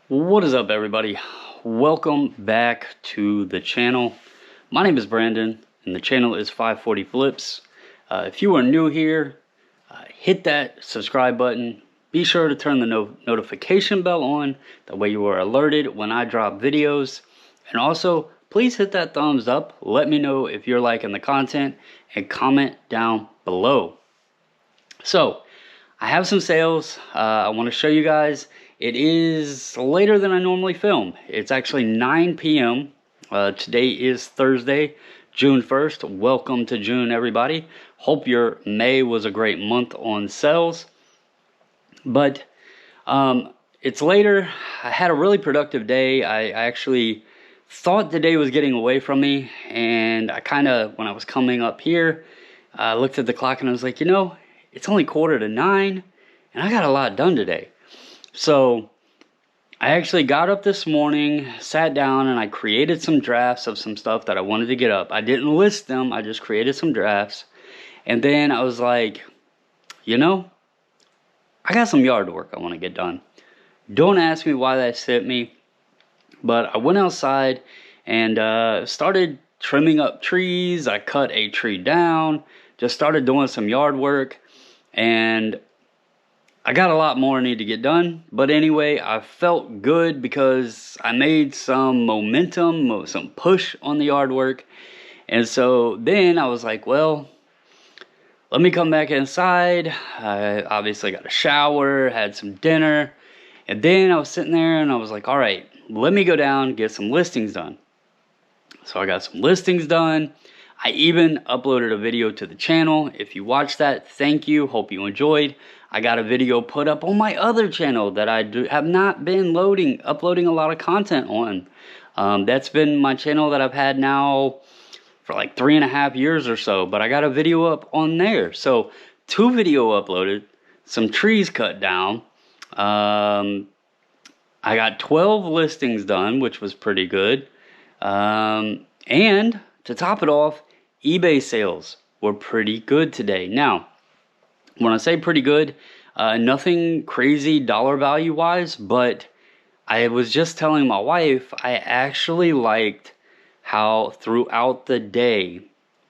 What is up, everybody? Welcome back to the channel. My name is Brandon and the channel is 540 Flips. If you are new here, hit that subscribe button. Be sure to turn the notification bell on, that way you are alerted when I drop videos. And also, please hit that thumbs up. Let me know if you're liking the content and comment down below. So I have some sales I want to show you guys. It is later than I normally film. It's actually 9 p.m. Today is Thursday, June 1st. Welcome to June, everybody. Hope your May was a great month on sales. But it's later. I had a really productive day. I actually thought the day was getting away from me. And I kind of, when I was coming up here, I looked at the clock and I was like, it's only 8:45 and I got a lot done today. So I actually got up this morning, sat down, and I created some drafts of some stuff that I wanted to get up. I didn't list them, I just created some drafts. And then I was like, I got some yard work I want to get done. Don't ask me why that hit me, but I went outside and started trimming up trees. I cut a tree down, just started doing some yard work, and I got a lot more I need to get done. But anyway, I felt good because I made some momentum, some push on the yard work. And so then I was like, well, let me come back inside. I obviously got a shower, had some dinner. And then I was sitting there and I was like, all right, let me go down, get some listings done. So I got some listings done. I even uploaded a video to the channel. If you watched that, thank you. Hope you enjoyed. I got a video put up on my other channel that I have not been uploading a lot of content on. That's been my channel that I've had now for like 3.5 years or so. But I got a video up on there. So 2 video uploaded, some trees cut down. I got 12 listings done, which was pretty good. And to top it off, eBay sales were pretty good today. Now, when I say pretty good, nothing crazy dollar value wise, but I was just telling my wife I actually liked how throughout the day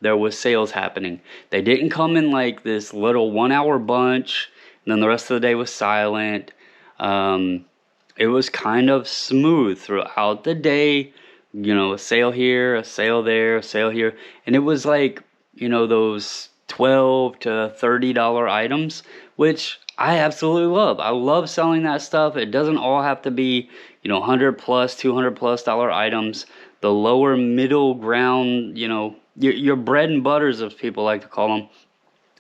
there was sales happening. They didn't come in like this little 1-hour bunch and then the rest of the day was silent. It was kind of smooth throughout the day. A sale here, a sale there, a sale here. And it was like, those $12 to $30 items, which I absolutely love. I love selling that stuff. It doesn't all have to be, $100 plus, $200 plus items. The lower middle ground, your bread and butters, as people like to call them.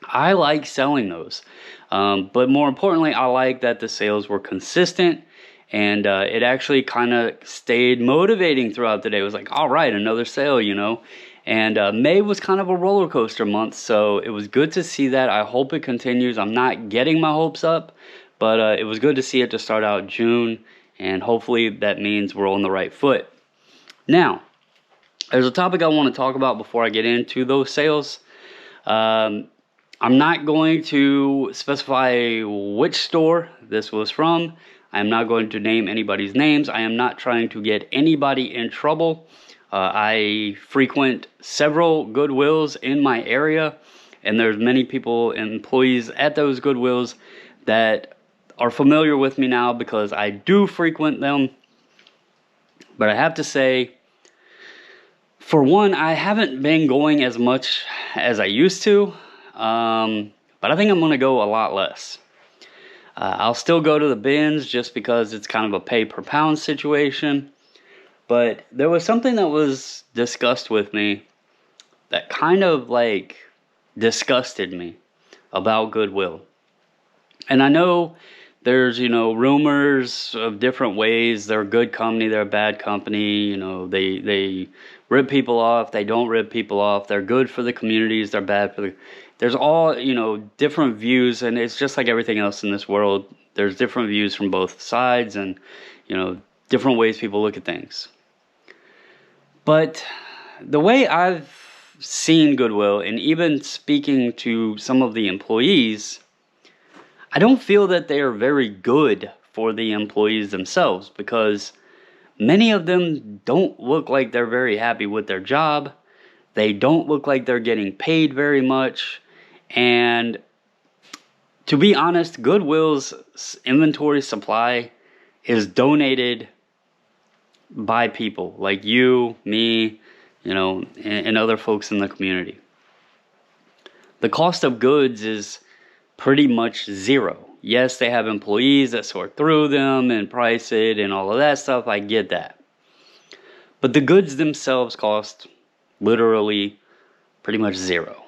I like selling those. But more importantly, I like that the sales were consistent. And it actually kind of stayed motivating throughout the day. It was like, all right, another sale, And May was kind of a roller coaster month, so it was good to see that. I hope it continues. I'm not getting my hopes up, but it was good to see it to start out June. And hopefully that means we're on the right foot. Now, there's a topic I want to talk about before I get into those sales. I'm not going to specify which store this was from. I am not going to name anybody's names. I am not trying to get anybody in trouble. I frequent several Goodwills in my area, and there's many people, employees at those Goodwills that are familiar with me now because I do frequent them. But I have to say, for one, I haven't been going as much as I used to, but I think I'm going to go a lot less. I'll still go to the bins just because it's kind of a pay per pound situation. But there was something that was discussed with me that kind of like disgusted me about Goodwill. And I know there's, rumors of different ways. They're a good company, they're a bad company. They rip people off, they don't rip people off. They're good for the communities, they're bad for the... There's all, different views, and it's just like everything else in this world. There's different views from both sides and, different ways people look at things. But the way I've seen Goodwill, and even speaking to some of the employees, I don't feel that they are very good for the employees themselves, because many of them don't look like they're very happy with their job. They don't look like they're getting paid very much. And to be honest, Goodwill's inventory supply is donated by people like you, me, and other folks in the community. The cost of goods is pretty much zero. Yes, they have employees that sort through them and price it and all of that stuff. I get that. But the goods themselves cost literally pretty much zero.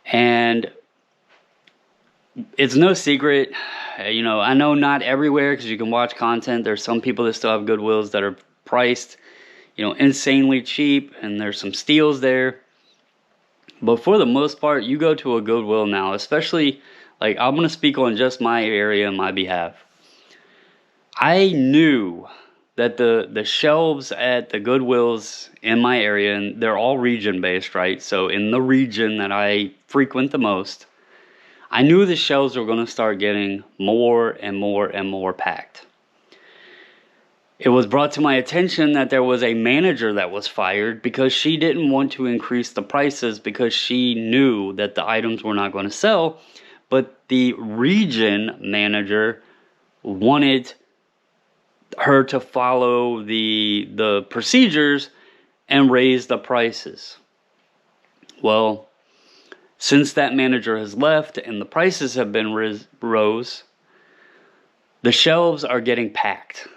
And it's no secret, I know not everywhere, because you can watch content. There's some people that still have Goodwills that are priced, insanely cheap, and there's some steals there. But for the most part, you go to a Goodwill now, especially, like, I'm going to speak on just my area and my behalf. I knew that the shelves at the Goodwills in my area, and they're all region-based, right? So in the region that I frequent the most, I knew the shelves were going to start getting more and more and more packed. It was brought to my attention that there was a manager that was fired because she didn't want to increase the prices because she knew that the items were not going to sell, but the region manager wanted her to follow the procedures and raise the prices. Well, since that manager has left and the prices have been rose, the shelves are getting packed.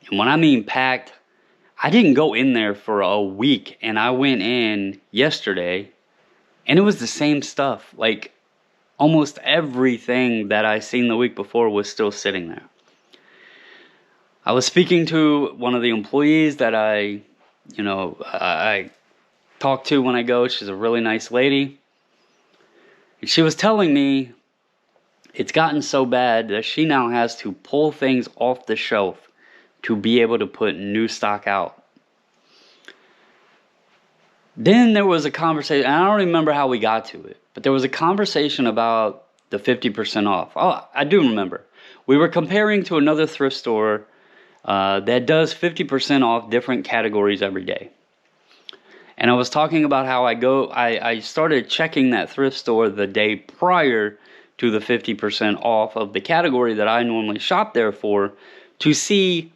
And when I mean packed, I didn't go in there for a week, and I went in yesterday and it was the same stuff. Like, almost everything that I seen the week before was still sitting there. I was speaking to one of the employees that I talk to when I go. She's a really nice lady. And she was telling me it's gotten so bad that she now has to pull things off the shelf to be able to put new stock out. Then there was a conversation, and I don't remember how we got to it, but there was a conversation about the 50% off. Oh, I do remember. We were comparing to another thrift store that does 50% off different categories every day. And I was talking about how I started checking that thrift store the day prior to the 50% off of the category that I normally shop there for, to see,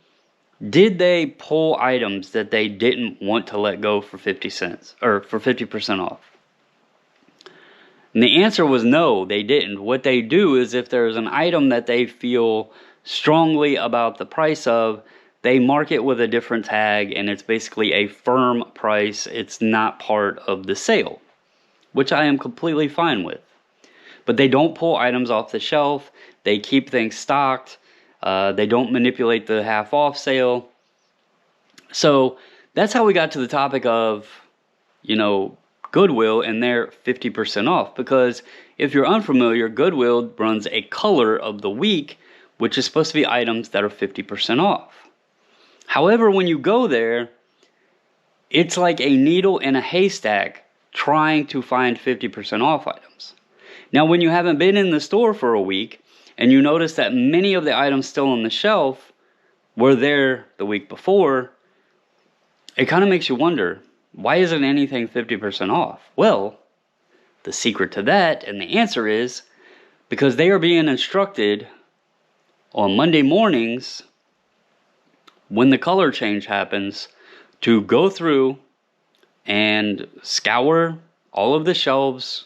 did they pull items that they didn't want to let go for 50 cents or for 50% off? And the answer was no, they didn't. What they do is, if there's an item that they feel strongly about the price of, they mark it with a different tag, and it's basically a firm price. It's not part of the sale, which I am completely fine with. But they don't pull items off the shelf. They keep things stocked. They don't manipulate the half off sale. So that's how we got to the topic of, Goodwill and their 50% off. Because if you're unfamiliar, Goodwill runs a color of the week, which is supposed to be items that are 50% off. However, when you go there, it's like a needle in a haystack trying to find 50% off items. Now, when you haven't been in the store for a week and you notice that many of the items still on the shelf were there the week before, it kind of makes you wonder, why isn't anything 50% off? Well, the secret to that, and the answer is, because they are being instructed on Monday mornings, when the color change happens, to go through and scour all of the shelves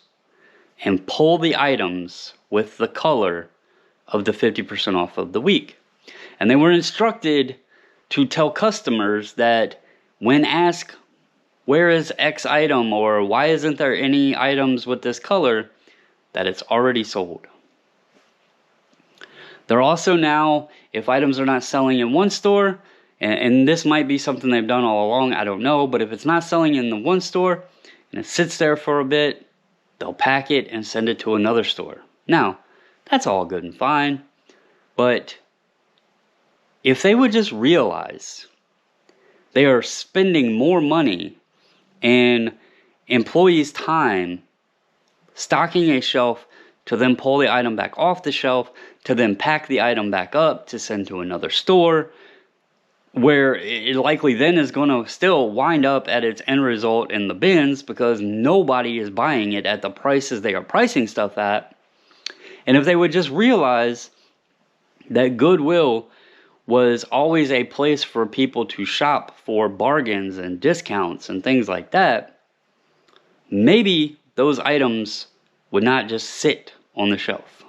and pull the items with the color of the 50% off of the week. And they were instructed to tell customers that when asked, where is X item, or why isn't there any items with this color, that it's already sold. They're also now, if items are not selling in one store, and this might be something they've done all along, I don't know, but if it's not selling in the one store and it sits there for a bit, they'll pack it and send it to another store. Now, that's all good and fine, but if they would just realize they are spending more money and employees' time stocking a shelf to then pull the item back off the shelf, to then pack the item back up to send to another store, where it likely then is going to still wind up at its end result in the bins because nobody is buying it at the prices they are pricing stuff at. And if they would just realize that Goodwill was always a place for people to shop for bargains and discounts and things like that, maybe those items would not just sit on the shelf.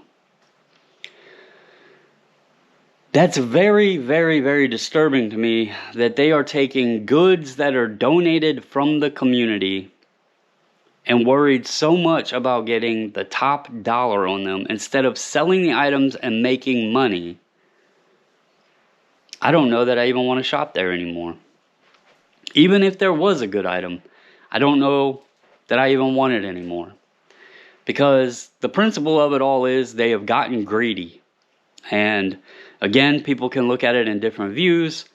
That's very, very, very disturbing to me that they are taking goods that are donated from the community and worried so much about getting the top dollar on them instead of selling the items and making money. I don't know that I even want to shop there anymore. Even if there was a good item, I don't know that I even want it anymore. Because the principle of it all is they have gotten greedy. And again, people can look at it in different views.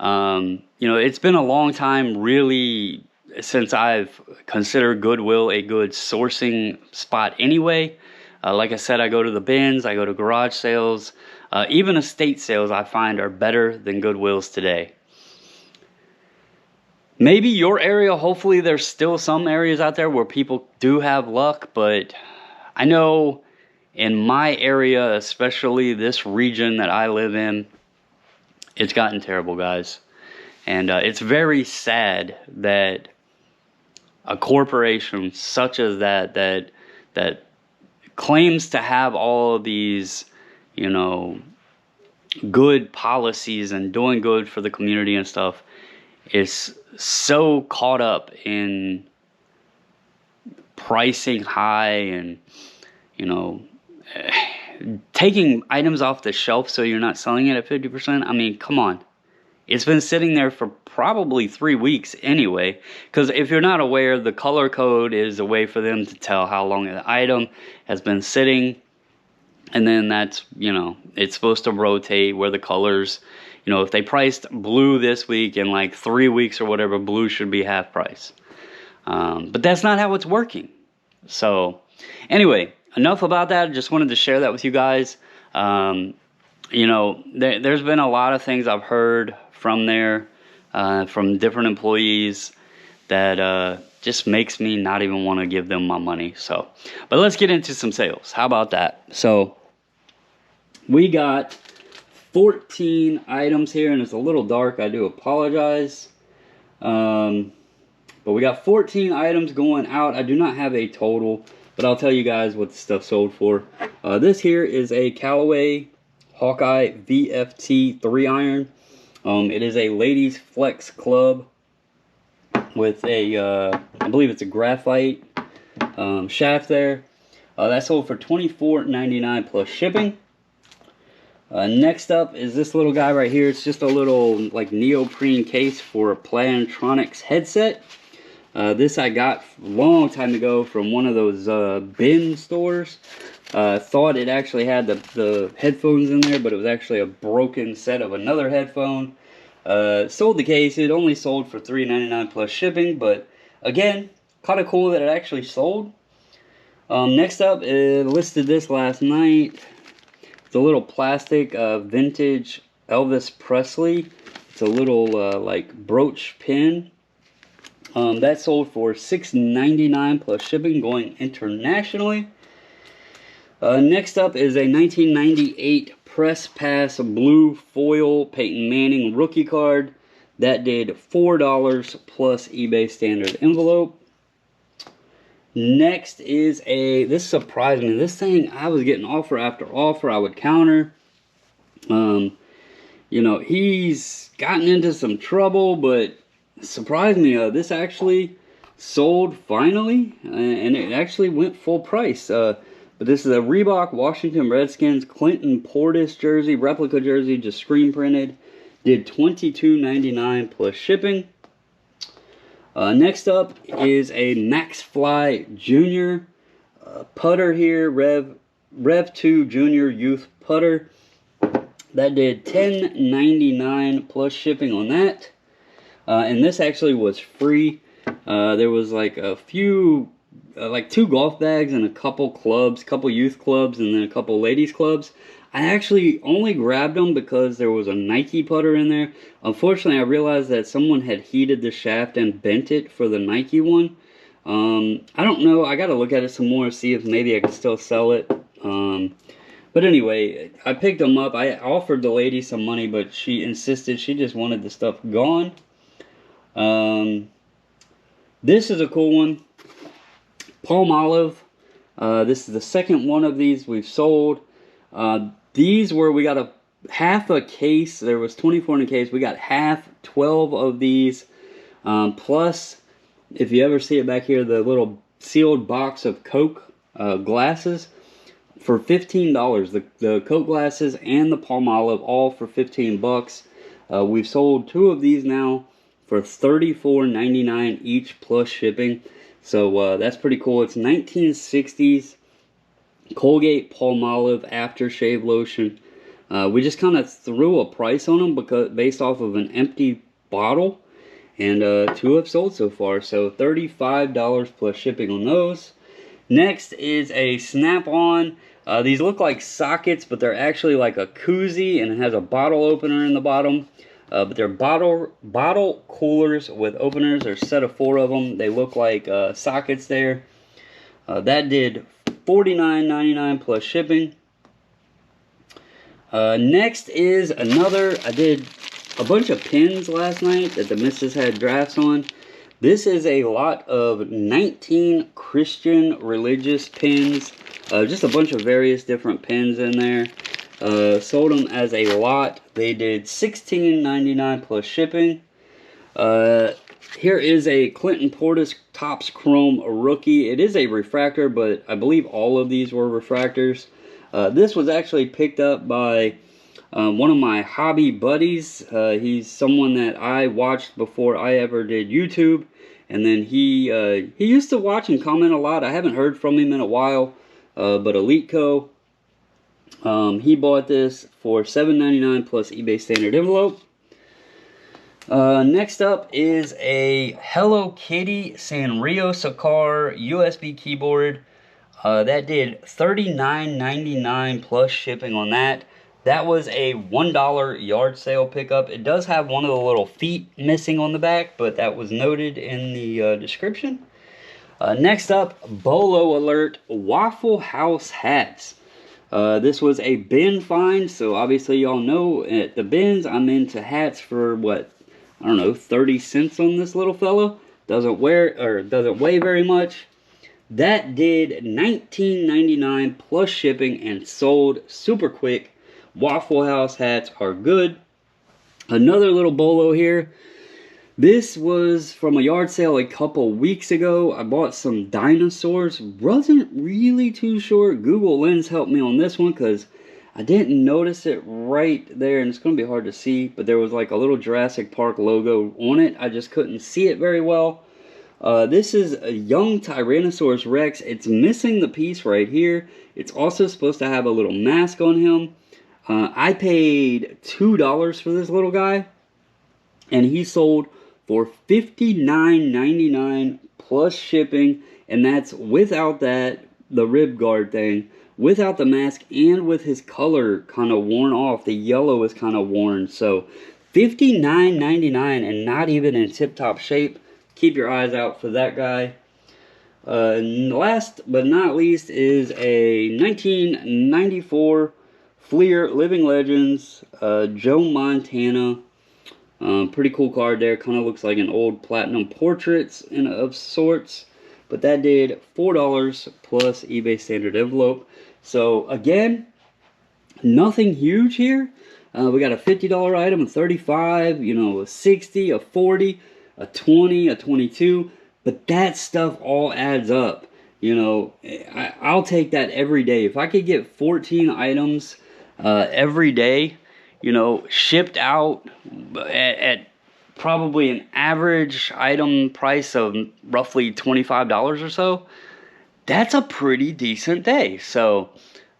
It's been a long time really since I've considered Goodwill a good sourcing spot anyway. Like I said, I go to the bins, I go to garage sales. Even estate sales I find are better than Goodwill's today. Maybe your area, hopefully there's still some areas out there where people do have luck, but I know in my area, especially this region that I live in, it's gotten terrible, guys. And it's very sad that a corporation such as that claims to have all of these, good policies and doing good for the community and stuff, is so caught up in pricing high and, taking items off the shelf so you're not selling it at 50%. I mean, come on. It's been sitting there for probably 3 weeks anyway, because if you're not aware, the color code is a way for them to tell how long the item has been sitting. And then that's, it's supposed to rotate where the colors, if they priced blue this week, in like 3 weeks or whatever, blue should be half price. But that's not how it's working. So anyway, enough about that. I just wanted to share that with you guys. There's been a lot of things I've heard from there, from different employees that just makes me not even want to give them my money. So, but let's get into some sales. How about that? So we got 14 items here, and it's a little dark. I do apologize. But we got 14 items going out. I do not have a total, but I'll tell you guys what the stuff sold for. This here is a Callaway Hawkeye VFT 3-iron. It is a ladies flex club with a, I believe it's a graphite shaft there. That sold for $24.99 plus shipping. Next up is this little guy right here. It's just a little like neoprene case for a Plantronics headset. This I got a long time ago from one of those bin stores. Thought it actually had the headphones in there, but it was actually a broken set of another headphone. Sold the case. It only sold for $3.99 plus shipping, but again, kind of cool that it actually sold. Next up, it listed this last night. It's a little plastic vintage Elvis Presley. It's a little like brooch pin. That sold for $6.99 plus shipping, going internationally. Next up is a 1998 Press Pass blue foil Peyton Manning rookie card. That did $4 plus eBay standard envelope. Next is this surprised me. This thing, I was getting offer after offer. I would counter. He's gotten into some trouble, but surprised me. This actually sold finally, and it actually went full price. But this is a Reebok Washington Redskins Clinton Portis jersey, replica jersey, just screen printed. Did $22.99 plus shipping. Next up is a MaxFly Junior putter here, Rev 2 Junior Youth putter. That did $10.99 plus shipping on that. And this actually was free. There was like a few like 2 golf bags and a couple clubs, couple youth clubs, and then a couple ladies clubs. I actually only grabbed them because there was a Nike putter in there. Unfortunately, I realized that someone had heated the shaft and bent it for the Nike one. I don't know. I got to look at it some more, see if maybe I can still sell it. But anyway, I picked them up. I offered the lady some money, but she insisted she just wanted the stuff gone. This is a cool one. Palmolive. This is the second one of these we've sold. These were, we got half a case. There was 24 in a case. We got half, 12 of these. Plus, if you ever see it back here, the little sealed box of Coke glasses for $15. The Coke glasses and the Palmolive all for 15 bucks. We've sold 2 of these now for $34.99 each plus shipping. So that's pretty cool. It's 1960s Colgate Palmolive aftershave lotion. We just kind of threw a price on them because based off of an empty bottle, and 2 have sold so far, so $35 plus shipping on those. Next is a Snap-on. These look like sockets, but they're actually like a koozie, and it has a bottle opener in the bottom. But they're bottle coolers with openers. There's a set of 4 of them. They look like sockets there. That did $49.99 plus shipping. Next is another. I did a bunch of pins last night that the missus had drafts on. This is a lot of 19 Christian religious pins. Just a bunch of various different pins in there. Sold them as a lot. They did $16.99 plus shipping. Here is a Clinton Portis Topps Chrome Rookie. It is a refractor, but I believe all of these were refractors. This was actually picked up by one of my hobby buddies. He's someone that I watched before I ever did YouTube. And then he used to watch and comment a lot. I haven't heard from him in a while. But Elite Co. He bought this for $7.99 plus eBay standard envelope. Next up is a Hello Kitty Sanrio Sakar USB keyboard. That did $39.99 plus shipping on that. That was a $1 yard sale pickup. It does have one of the little feet missing on the back, but that was noted in the description. Next up, Bolo Alert Waffle House hats. This was a bin find, so obviously y'all know at the bins I'm into hats for what, I don't know, 30 cents on this little fella. Doesn't weigh very much. That did $19.99 plus shipping and sold super quick. Waffle House hats are good. Another little bolo here. This was from a yard sale a couple weeks ago. I bought some dinosaurs. Wasn't really too sure. Google Lens helped me on this one because I didn't notice it right there, and it's going to be hard to see, but there was like a little Jurassic Park logo on it. I just couldn't see it very well. This is a young Tyrannosaurus Rex. It's missing the piece right here. It's also supposed to have a little mask on him. I paid $2 for this little guy, and he sold for $59.99 plus shipping, and that's without the rib guard thing, without the mask, and with his color kind of worn off. The yellow is kind of worn, so $59.99 and not even in tip-top shape. Keep your eyes out for that guy. Last but not least is a 1994 Fleer Living Legends Joe Montana. Pretty cool card there. Kind of looks like an old platinum portraits of sorts. But that did $4 plus eBay standard envelope. So again, nothing huge here. We got a $50 item, a $35, you know, a $60, a $40, a $20, a $22. But that stuff all adds up. You know, I'll take that every day. If I could get 14 items every day, you know, shipped out at probably an average item price of roughly $25 or so, that's a pretty decent day. So,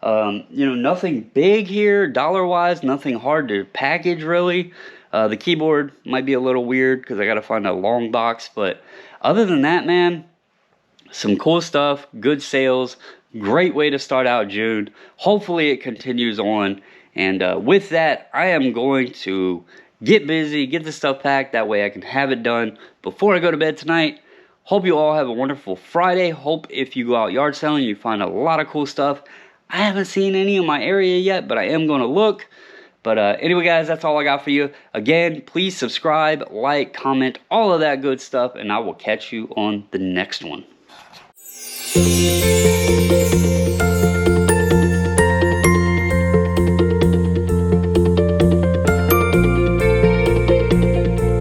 you know, nothing big here dollar-wise, nothing hard to package really. The keyboard might be a little weird because I got to find a long box, but other than that, man, some cool stuff, good sales, great way to start out June. Hopefully it continues on. And with that, I am going to get busy, get the stuff packed. That way I can have it done before I go to bed tonight. Hope you all have a wonderful Friday. Hope if you go out yard selling, you find a lot of cool stuff. I haven't seen any in my area yet, but I am going to look. But anyway, guys, that's all I got for you. Again, please subscribe, like, comment, all of that good stuff, and I will catch you on the next one.